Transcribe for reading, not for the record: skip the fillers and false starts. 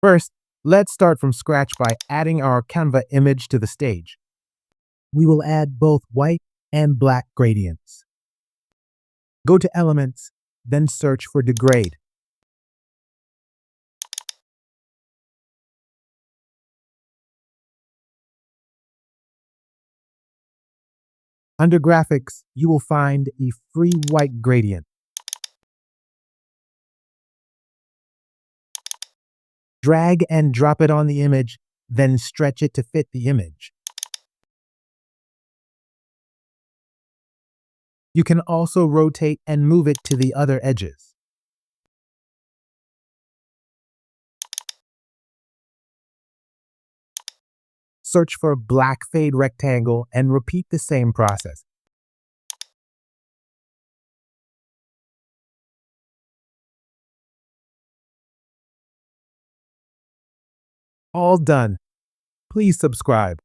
First, let's start from scratch by adding our Canva image to the stage. We will add both white and black gradients. Go to Elements, then search for Degrade. Under Graphics, you will find a free white gradient. Drag and drop it on the image, then stretch it to fit the image. You can also rotate and move it to the other edges. Search for black fade rectangle and repeat the same process. All done. Please subscribe.